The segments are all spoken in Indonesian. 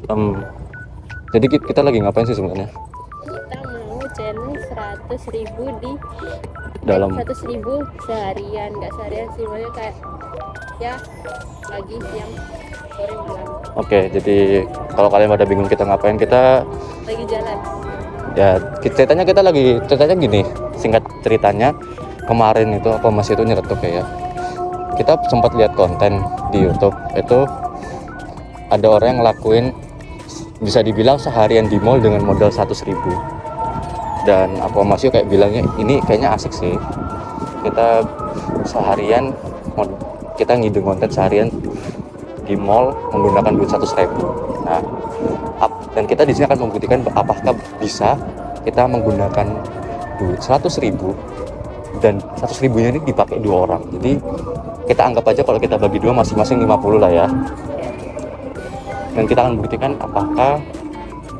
Jadi kita lagi ngapain sih sebenarnya? Kita mau challenge 100.000 di Dalam 100.000 seharian, nggak seharian sih, maksudnya kayak ya pagi, siang, sore, malam. Oke, jadi kalau kalian pada bingung kita ngapain, kita Lagi jalan. ya ceritanya gini, singkat ceritanya kemarin itu apa masih itu nyeretuk ya. Kita sempat lihat konten di YouTube itu ada orang yang ngelakuin bisa dibilang seharian di mall dengan modal 100.000. Dan aku Masyu kayak bilangnya ini kayaknya asik sih. Kita seharian kita ngide konten seharian di mall menggunakan duit 100.000. Nah, dan kita di sini akan membuktikan apakah bisa kita menggunakan duit 100.000 dan 100.000-nya ini dipakai 2 orang. Jadi kita anggap aja kalau kita bagi 2 masing-masing 50 lah ya. Dan kita akan buktikan apakah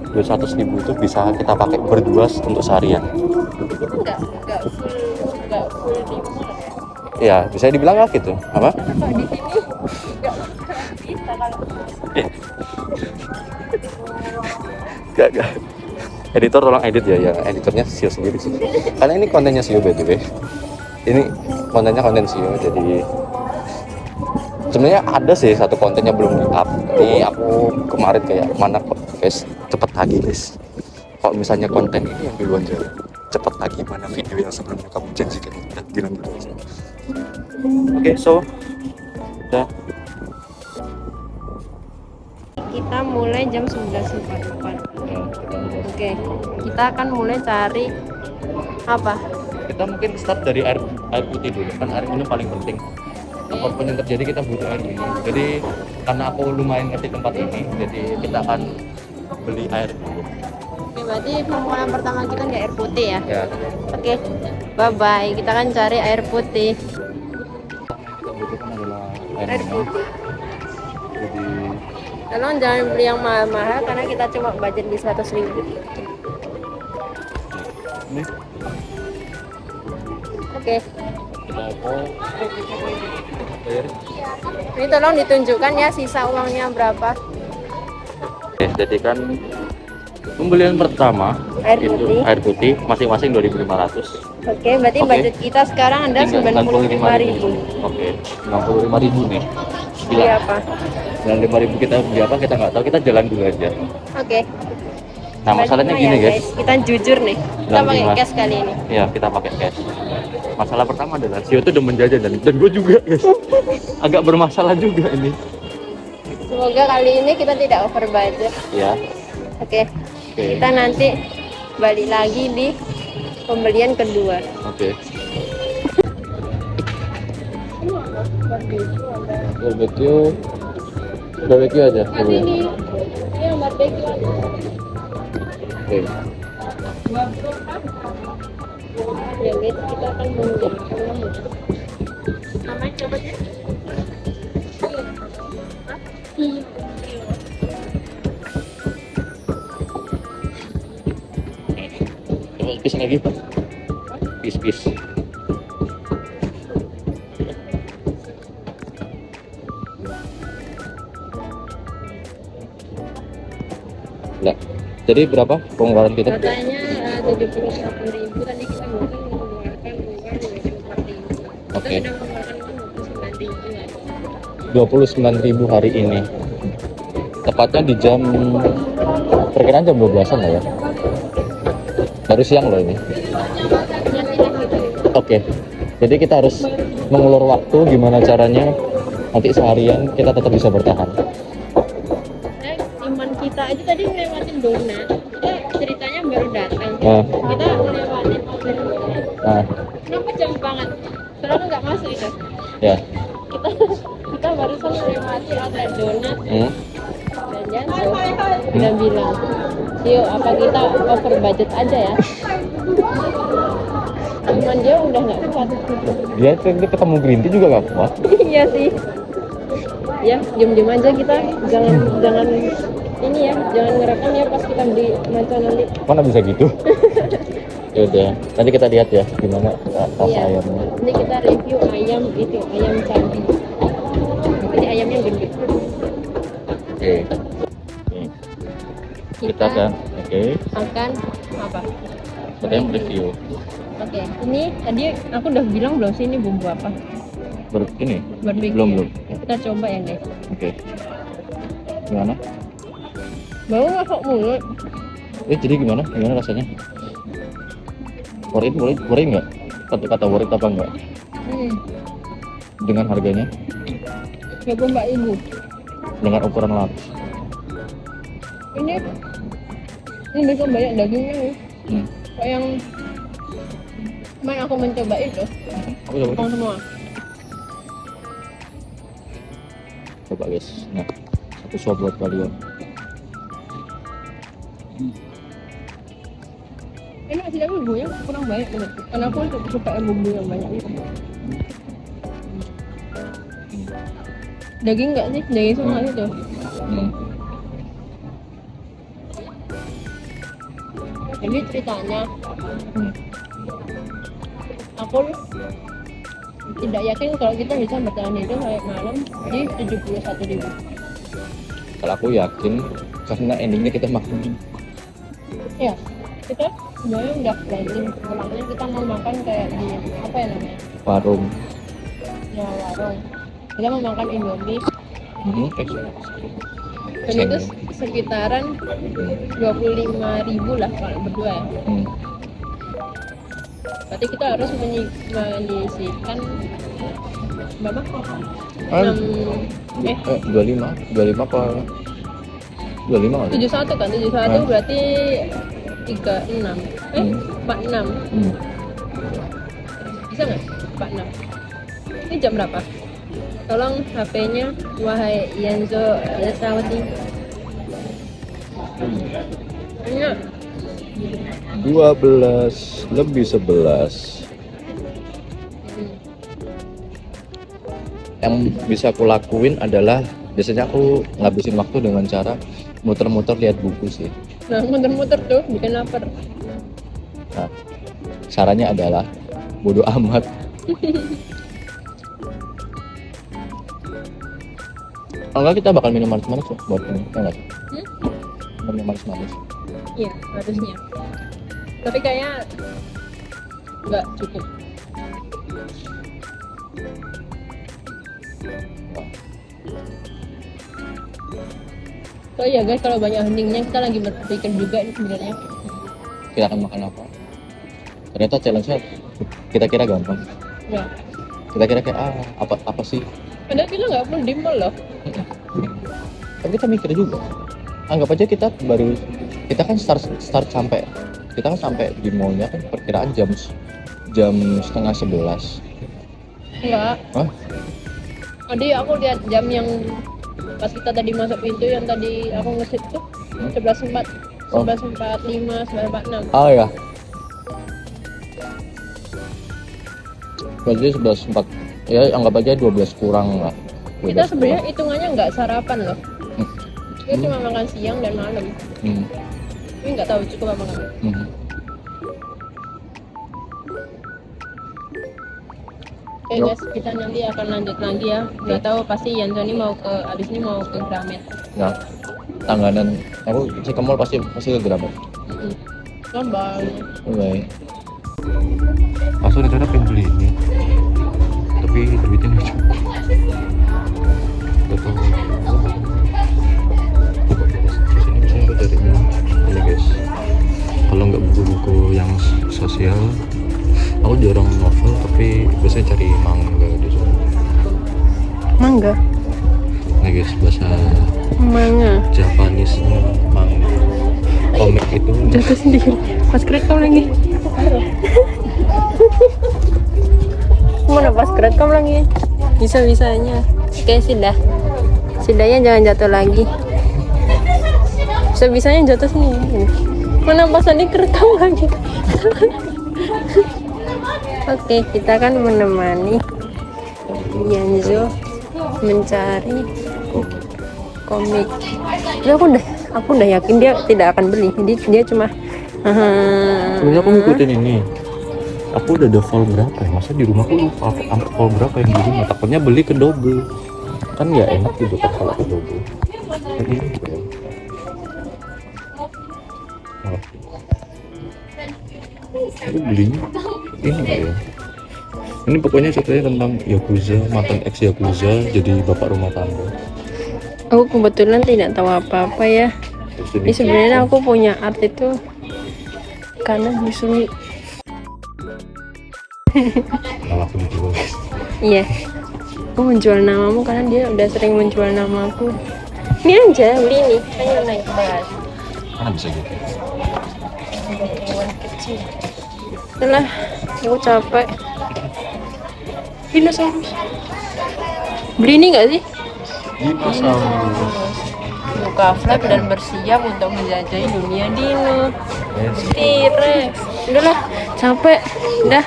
duit 100.000 itu bisa kita pakai berdua untuk seharian. Itu nggak full di mall Ya, ya? bisa dibilang lah gitu. Apa? Kalau di sini nggak bisa kalau Gak. Editor tolong edit ya, editornya Sio sendiri sih. Karena ini kontennya Sio by the way. Ini kontennya konten Sio, jadi sebenarnya ada sih satu kontennya belum di up. Ini aku kemarin kayak mana kok guys, cepet lagi guys. Kalau misalnya konten ini yang duluan jalan, cepet lagi mana video yang sebelumnya kamu janjikan udah bilang dulu aja. Oke, so udah. kita mulai jam 19.44. Oke, kita akan mulai cari apa? Kita mungkin start dari air putih dulu, kan air minum paling penting. Apapun yang terjadi kita butuh air minum. Jadi karena aku lumayan ngerti tempat ini, jadi kita akan beli air dulu. Oke, berarti pemukulan pertama kita di air putih ya? Ya, Oke, bye-bye. Kita akan cari air putih. kita butuhkan adalah Air minum. putih. Jadi Tolong jangan beli yang mahal-mahal karena kita cuma budget di 100.000. ini Oke, kita bayar. ini tolong ditunjukkan ya sisa uangnya berapa. Oke, jadi kan pembelian pertama Air itu putih. air putih masing-masing 2.500. Oke, berarti Oke. budget kita sekarang ada 95.000. Oke, 65.000 nih. Beli Gila. apa? 95.000 kita beli apa kita nggak tahu, kita jalan dulu aja. Oke. Nah, masalahnya Bagi gini ya, guys. Kita jujur nih. Kita pakai 95. cash kali ini. Ya, kita pakai cash. Masalah pertama adalah Sio tuh demen jajan dan gue juga guys. Agak bermasalah juga ini. Semoga kali ini kita tidak over budget. Ya. Oke. Oke. Kita nanti balik lagi di pembelian kedua. Oke. Barbecue aja. Ini yang barbecue. Oke. Ya guys, kita akan membeli. Namanya coba ya. Pis lagi Pak. Pis. Nah, jadi berapa pengeluaran kita? Katanya 78.000, tadi kita mungkin mengeluarkan uang 24.000. Oke. Kita sudah mengeluarkan 29.000 hari ini. Tepatnya di jam perkiraan jam 12-an lah ya. Baru siang loh ini. Oke. Jadi kita harus mengulur waktu gimana caranya nanti seharian kita tetap bisa bertahan. Iman kita aja tadi ngelewatin donat. Kita ceritanya baru datang. Nah. Kita ngelewatin donat. Nah, Kenapa jam banget? Soalnya nggak masuk itu. ya. Kita barusan melewati ada donat dan Janso udah bilang, yuk apa kita over budget aja ya. Cuman dia udah nggak kuat. Dia ketemu green tea juga gak kuat. Iya sih. Ya diam-diam aja kita, jangan ini ya, jangan ngerekam ya pas kita beli macan nanti. Mana bisa gitu? Ya udah, nanti kita lihat ya gimana rasa Iya. ayamnya. Ini kita review ayam itu, ayam candi. Jadi ayamnya gede. Oke. Nih, Kita kan, oke. akan apa? Kita yang review. Oke, ini tadi aku udah bilang belum sih ini bumbu apa? Ini Barbecue. belum. Kita coba ya guys. Oke. Gimana? Bau masuk mulut. Jadi gimana? Gimana rasanya? Worth it nggak? Kata worth it apa enggak? Dengan harganya? 24.000. Dengan ukuran large. Ini bisa banyak dagingnya nih. Kayak yang kemarin aku mencoba itu. Aku coba. Potong semua. Coba guys. Nah, satu suap buat kalian. Ini masih ada bumbunya kurang banyak menurutku. Karena aku suka bumbu yang banyak itu. Daging nggak sih? Daging semua itu. Jadi ceritanya aku tidak yakin kalau kita bisa bertahan hidup sampai malam di 71.000. Kalau aku yakin karena endingnya kita makan. Ya, kita sebenarnya udah planning. Makanya kita mau makan kayak di apa ya namanya? Warung. Ya warung. Kita mau makan Indomie. Dan itu sekitaran 25.000 lah kalau berdua ya. Berarti kita harus menyisihkan berapa? 25 apa? 25 kan? 71 kan? 71 berarti 36. 46. Bisa nggak? 46. Ini jam berapa? Tolong HP-nya, wahai Yanzo Yasawati. Ini 12 lebih 11. Yang bisa aku lakuin adalah biasanya aku ngabisin waktu dengan cara muter-muter lihat buku sih. Nah, muter-muter tuh bikin lapar. Nah, caranya adalah bodo amat. Kalau enggak kita bakal minum manis-manis ya buat ini, enggak sih? Minum manis-manis. Iya, harusnya. Tapi kayaknya nggak cukup. Oh iya guys, kalau banyak heningnya kita lagi berpikir juga ini sebenarnya. Kita akan makan apa? Ternyata challenge-nya kita kira gampang. Ya. Kita kira kayak apa sih? Padahal kita nggak full di mall loh. Tapi kita mikir juga. Anggap aja kita kan start sampai di mallnya kan perkiraan jam 10:30. Enggak. Hah? Tadi aku lihat jam yang pas kita tadi masuk pintu yang tadi aku ngesit tuh 11.4, 11.45, 11.46. Oh ya. Berarti 11.4. Ya anggap aja 12 kurang lah. Kita sebenarnya hitungannya nggak sarapan loh. Kita cuma makan siang dan malam. Tapi nggak tahu cukup apa nggak. Oke guys, kita nanti akan lanjut lagi ya. Nggak tahu pasti Yanto ini abis ini mau ke Gramet. Nah, langganan aku si ke mall pasti ke Gramet. Bye. Bye. Aku rencana pengen beli ini, tapi duitnya nggak cukup. Gak tahu. Sini bisa aku carinya ini guys. Kalau nggak buku-buku yang sosial, aku jarang novel tapi biasanya cari manga di sana. Mangga? Nah guys, bahasa Manga. Japanisnya manga. Komik itu. Jatuh sendiri. Pas kerekam lagi. Mana pas kerekam lagi? Bisa-bisanya. Oke, Sidanya jangan jatuh lagi. Bisa-bisanya jatuh sendiri. Mana pas tadi kerekam lagi. Oke, kita akan menemani Yanzo mencari komik. Tapi aku udah yakin dia tidak akan beli. Jadi dia cuma sebenarnya aku ngikutin ini. Aku udah ada vol berapa ya? Masa di rumahku lupa vol berapa yang di rumah? Takutnya beli ke double. Kan ya enak gitu kan kalau ke double. Jadi Oh. Aku belinya ini ya. Ini pokoknya ceritanya tentang Yakuza, mantan ex Yakuza jadi bapak rumah tangga. Aku kebetulan tidak tahu apa-apa ya. Terus Ini sebenarnya aku punya art itu karena Yusumi. malah aku dijual. Iya. Aku menjual namamu karena dia udah sering menjual namaku. Ini aja beli nih. Ayo naik bus. Mana bisa gitu? Hewan kecil. Setelah aku capek. Dinosaurus. Beli ini nggak sih? Dinosaurus. Buka flap dan bersiap untuk menjelajahi dunia dino. Yes. T-Rex. Udahlah, capek. Udah.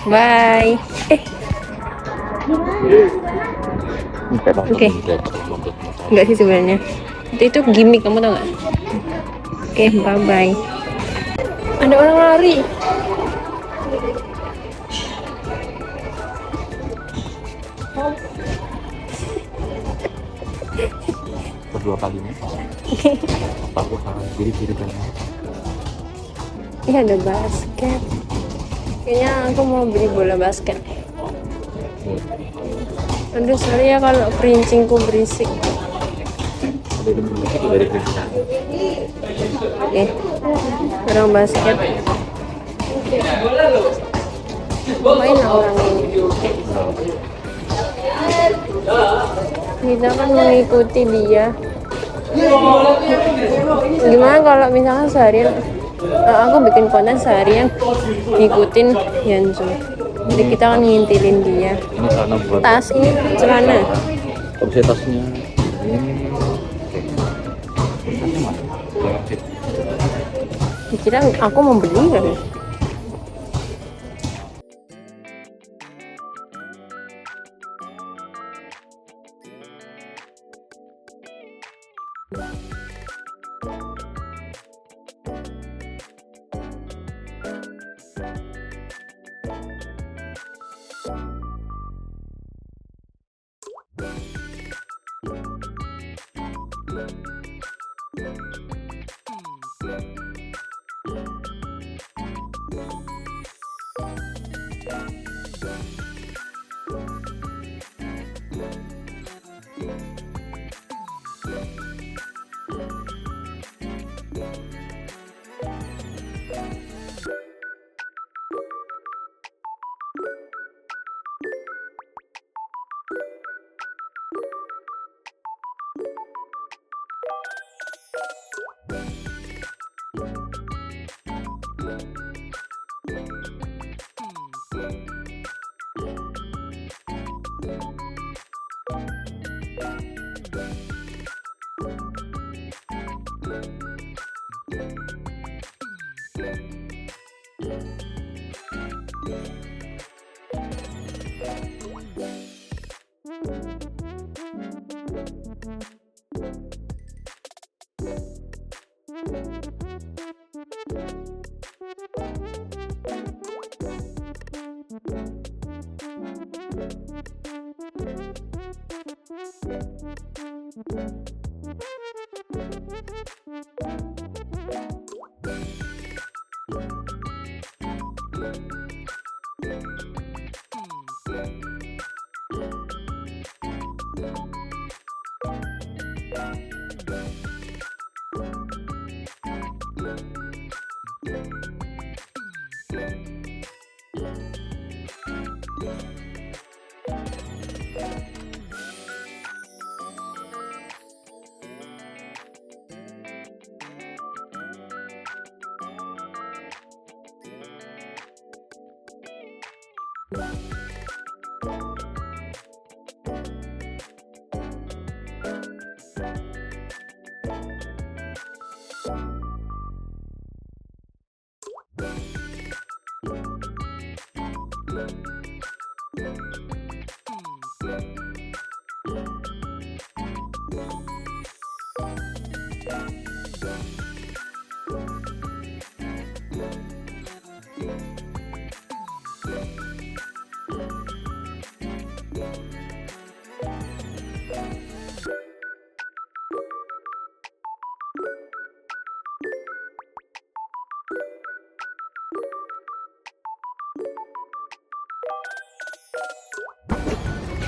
Bye. Oke. Enggak sih sebenarnya. Itu gimmick, kamu tau nggak? Oke, bye-bye. Ada orang lari. Kedua kalinya. Aku harus diri kan. Iya, ada basket. Kayaknya aku mau beli bola basket. Aduh, sorry ya kalau kerincingku berisik. Ada yang berisik dari kerincing. Oke, orang basket. Main orang ini. Kita kan mengikuti dia. Gimana kalau misalnya seharian aku bikin konten seharian ngikutin Yanzu. Jadi kita kan ngintilin dia. Ini celana buat. Tas ini celana. Bisa tasnya. Ini. Tasnya mana? Dikira aku mau beli kan?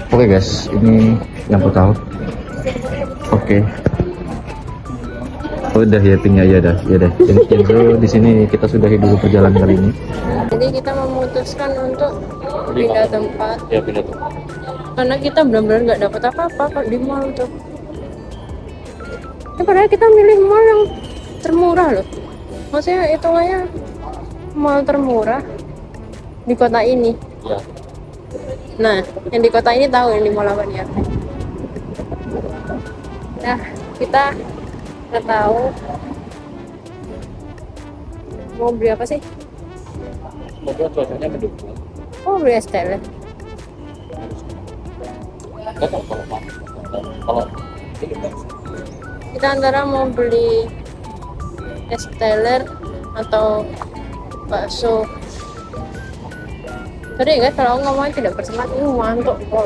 Oke guys, ini yang pertama. Oke. Oh, udah ya pinnya ya dah. Jadi di sini kita sudahi dulu perjalanan kali ini. Jadi kita memutuskan untuk pindah tempat. Ya pindah tempat. Karena kita benar-benar nggak dapat apa-apa kalau di mall tuh. Ya, padahal kita milih mall yang termurah loh. Maksudnya hitungannya mall termurah di kota ini. Ya. Nah, yang di kota ini tahu yang di mall apa ya. Nah, kita nggak tahu mau beli apa sih? Semoga cuacanya mendukung. Oh, beli es teh. Nggak tahu kalau Kita antara mau beli es teler atau bakso. Sorry guys, kalau aku ngomongnya tidak bersemangat, ini ngantuk. Oh.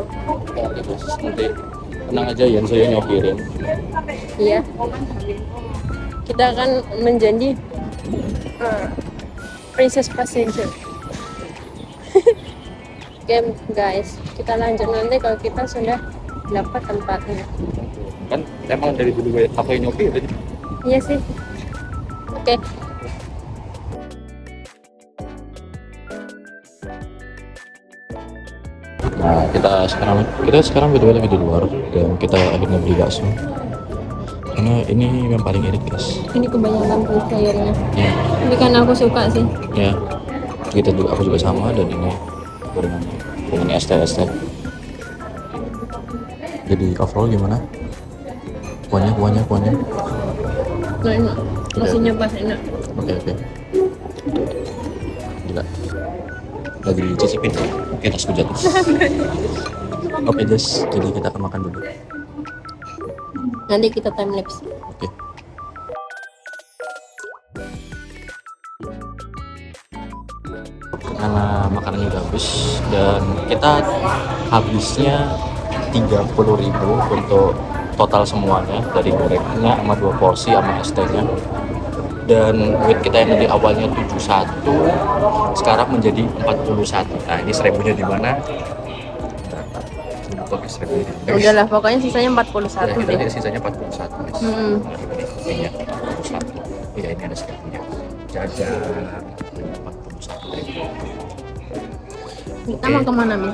itu nanti tenang aja ya, saya nyokirin. Iya. Kita akan menjadi princess passenger. Oke guys, kita lanjut nanti kalau kita sudah dapat tempatnya. Kan emang dari dulu gue apa yang nyokirin. Iya sih. Oke. Nah, kita sekarang betul lagi di luar dan kita akhirnya beli bakso. Karena ini yang paling irit guys. Ini kebanyakan tuh sayurnya. Ya, Ini kan aku suka sih. ya. Aku juga sama dan ini gorengannya. Dengan ST. Jadi overall gimana? Kuahnya. Nah, enak. Nasinya pas enak. Oke. Gila. Lagi cicipin. Oke, tasku jatuh. Oke guys, jadi kita akan makan dulu. Nanti kita time lapse. Oke. Karena makanannya udah habis dan kita habisnya 30.000 untuk total semuanya, dari gorengnya sama 2 porsi sama ST-nya. Dan weight kita yang dari awalnya 71 sekarang menjadi 41. Nah, ini 1000-nya di mana? Oke, 1000-nya di mana? Udahlah, pokoknya sisanya 41 Ya, kita deh. lihat sisanya 41 guys. Hmm. Ini 41. Iya, ini ada 1000-nya. Jajan 41.000. Kita mau kemana nih?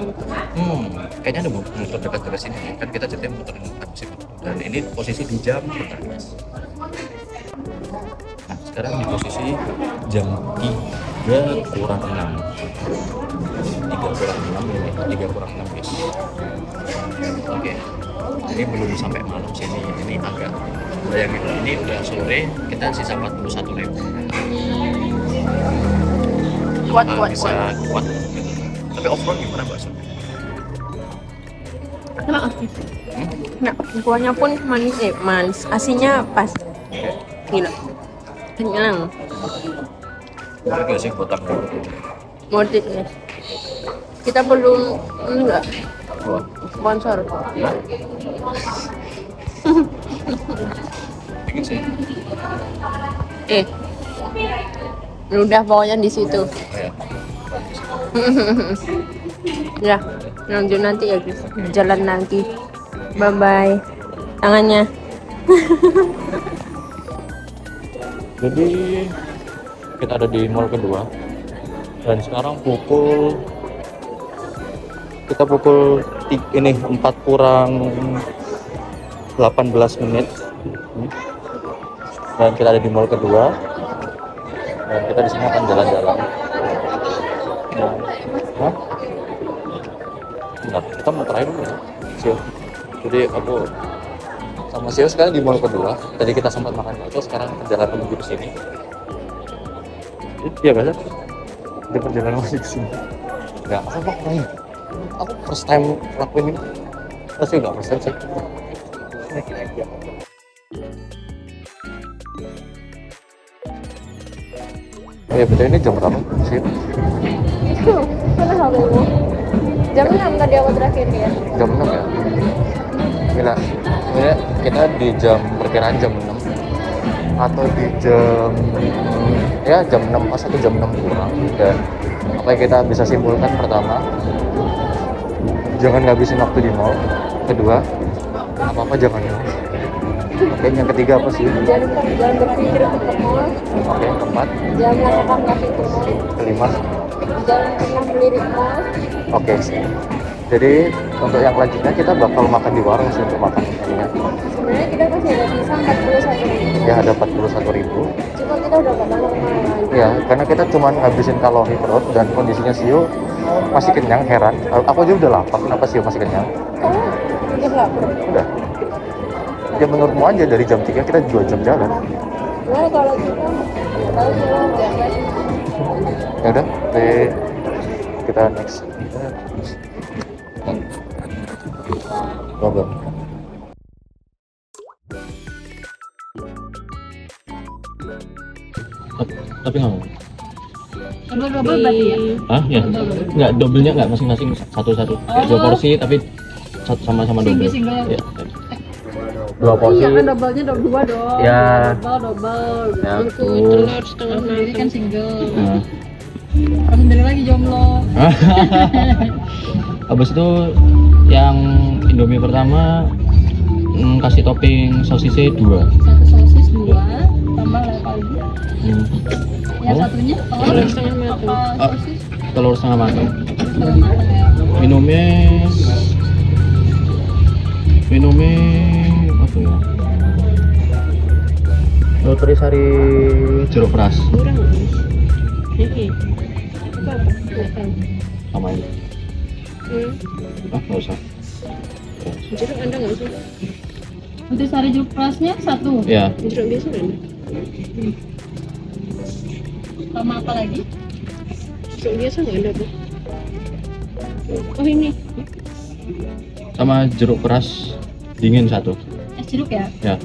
Kayaknya ada motor dekat sini nih. Kan kita ceritanya motor habis itu. Dan ini posisi di jam berapa guys? Nah, sekarang di posisi jam 3 kurang 6. 3 kurang 6 ini. 3 kurang 6 guys. Oke. Ini belum sampai malam sini. Ini agak, bayangin ini udah sore, kita sisa 41.000. Kuat. Bisa kuat. Tapi overall gimana bakso? Enak. Nah, kuahnya pun manis. Asinnya pas. Gila. Kenyang. Oke sih kotak. Worth it guys. Kita belum enggak Wah. sponsor. Bikin sih. Udah pokoknya di situ. Ya, lanjut nanti ya guys. Jalan nanti. Bye bye. Tangannya. Jadi kita ada di mall kedua dan sekarang pukul 4 kurang 18 menit dan kita ada di mall kedua dan kita di sini akan jalan-jalan. Hah? Bentar, kita mau terakhir dulu ya. Sio. Jadi aku sama Sio sekarang di mall kedua. Tadi kita sempat makan bakso, sekarang perjalanan menuju ke sini. Iya gak sih? Di perjalanan menuju ke sini. Enggak, aku pokoknya. Aku first time lakuin ini. Pasti enggak first time sih. Oh ya, betul ini jam berapa sih? Itu, mana HP-mu? Jam 6 tadi aku terakhir ya. Jam 6 ya? Gila, ini kita di jam, perkiraan jam 6 atau di jam, ya jam 6 pas atau jam 6 kurang. Dan apa yang kita bisa simpulkan pertama, jangan ngabisin waktu di mall. Kedua, apa-apa jangan nangis. Oke, yang ketiga apa sih? Jangan berpikir untuk ke mall. Oke, keempat. Jangan melakukan kaki ke mall. Kelima. Jangan pernah melirik mall. Oke. Jadi untuk yang selanjutnya kita bakal makan di warung sih untuk makan ininya. Sebenarnya kita masih ada sisa 41.000. Ya ada 41.000. Cuma kita udah gak tahu kemana lagi. Ya, karena kita cuma ngabisin kalori perut dan kondisinya Sio masih kenyang, heran. Aku aja udah lapar, kenapa Sio masih kenyang? Kamu udah lapar? Udah. Ya menurutmu aja dari jam 3 kita 2 jam jalan. Nah kalau kita nggak tahu kalau jangan. Ya udah, kita next. Ngobrol. Tapi nggak mau. Double berarti ya? Hah? Ya. Nggak, double-nya nggak, masing-masing satu-satu. Ya, 2 porsi tapi sama-sama double. Single. Ya. 2 porsi. Iya kan double-nya 2 dong. Ya. Double. Ya, Itu tuh. telur setengah sendiri kan single. Nah. Orang sendiri lagi jomblo. Habis itu yang Indomie pertama kasih topping sosisnya 2. Satu sosis 2, tambah lagi. Yang Oh. satunya telur setengah matang. Apa sosis? Telur setengah matang. Setengah matang ya. Minumnya apa ya? Nutrisari jeruk keras Kurang. Ini. Apa? sama ini. Nggak usah. Jeruk ada nggak sih? Nutrisari jeruk kerasnya 1. Ya. Jeruk biasa ada. Sama apa lagi? Jeruk biasa nggak ada tuh. Oh ini. Sama jeruk keras dingin 1. Es jeruk ya? Ya.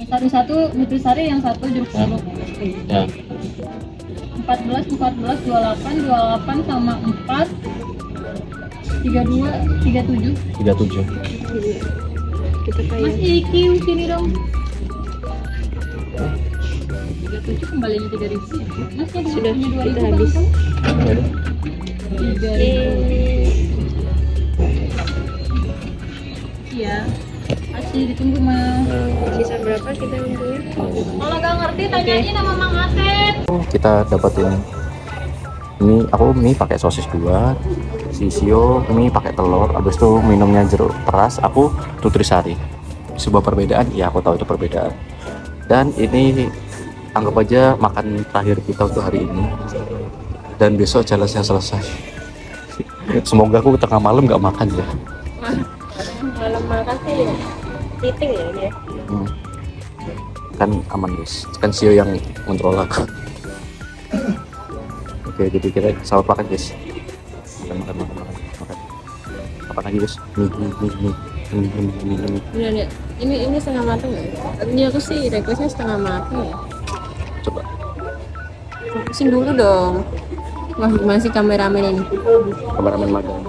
Yang satu nutrisari, yang satu jeruk Ya. jeruk. Ya. 14 28 sama 4 32 37. 37. Kita Mas kayak Iki sini dong. 37 kembalinya 3.000 ya? Mas ya Sudah, punya 2.000 kita kan, habis. Bang? Ada. 3.000. Iya. Masih ditunggu Mas. sisa berapa kita nungguin? Kalau nggak ngerti tanyain sama Mang Asep. Kita dapetin aku mie pakai sosis 2, si Sio mie pakai telur, habis itu minumnya jeruk keras, aku nutrisari. Sebuah perbedaan, ya aku tahu itu perbedaan. Dan ini anggap aja makan terakhir kita untuk hari ini. Dan besok challenge-nya selesai. Semoga aku tengah malam nggak makan ya. Malam makan sih ya. Titing ya dia. Kan aman guys, kan Sio yang kontrol aku. Oke, jadi kita sahur makan guys. Makan. Apa lagi guys? Nih. Udah lihat. Ini setengah matang ya? Ini aku sih requestnya setengah matang ya. Coba. Fokusin dulu dong. Wah gimana sih kameramen ini? Kameramen magang.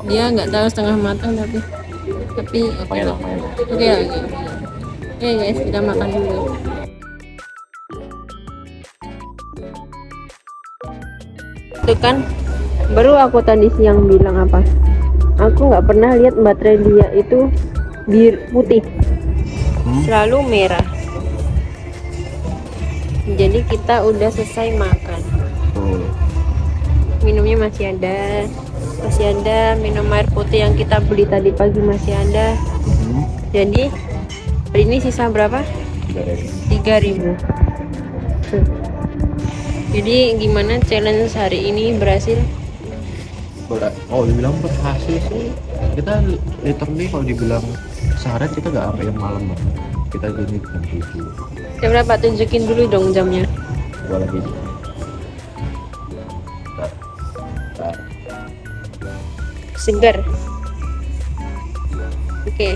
Dia nggak tahu setengah matang tapi oke Main lah. lah. Oke guys, kita makan dulu. Itu kan baru aku tadi siang bilang apa? Aku nggak pernah lihat baterai dia itu putih, selalu merah. Jadi kita udah selesai makan. Minumnya masih ada, minum air putih yang kita beli tadi pagi masih ada. Jadi hari ini sisa berapa? 3.000. Jadi gimana challenge hari ini berhasil? Oh, dibilang berhasil sih. Kita literally kalau dibilang seharian kita nggak sampai yang malam banget. Kita gini jam 7. Jam berapa? Tunjukin dulu dong jamnya. Gua lagi. Segar. Oke.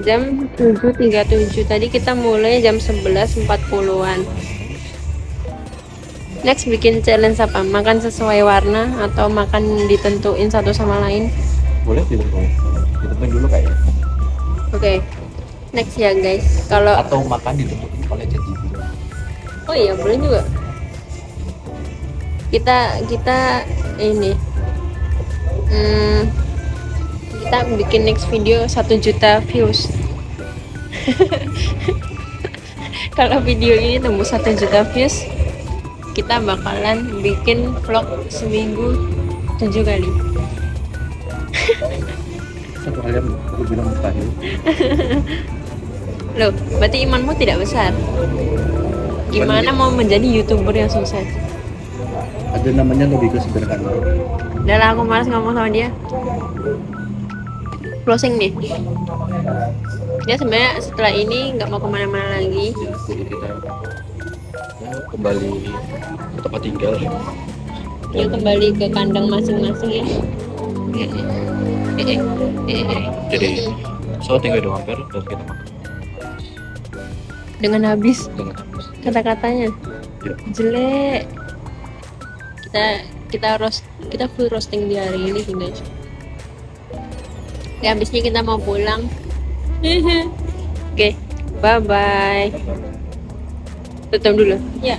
Jam 7.37. Tadi kita mulai jam 11.40-an. Next bikin challenge apa? Makan sesuai warna atau makan ditentuin satu sama lain? Boleh ditentuin dulu kayaknya. Oke. Next ya guys. Kalau Atau makan ditentuin oleh ChatGPT. oh iya boleh juga. Kita ini kita bikin next video 1 juta views. Kalau video ini tembus 1 juta views, kita bakalan bikin vlog seminggu 7 kali. Satu hal yang aku bilang mustahil. Loh, berarti imanmu tidak besar. Gimana mau menjadi YouTuber yang sukses? Ada namanya logika sederhana. Udah lah, aku malas ngomong sama dia. Closing nih. Dia sebenarnya setelah ini nggak mau kemana-mana lagi. Jadi kita kembali ke tempat tinggal. Dia kembali ke kandang masing-masing ya. Jadi so tinggal 2 ampere dan kita makan Dengan habis dengan habis. kata-katanya Ya. jelek. Kita full roasting di hari ini sih guys. Ya, habisnya kita mau pulang. Oke, bye bye. Tutup dulu. Ya.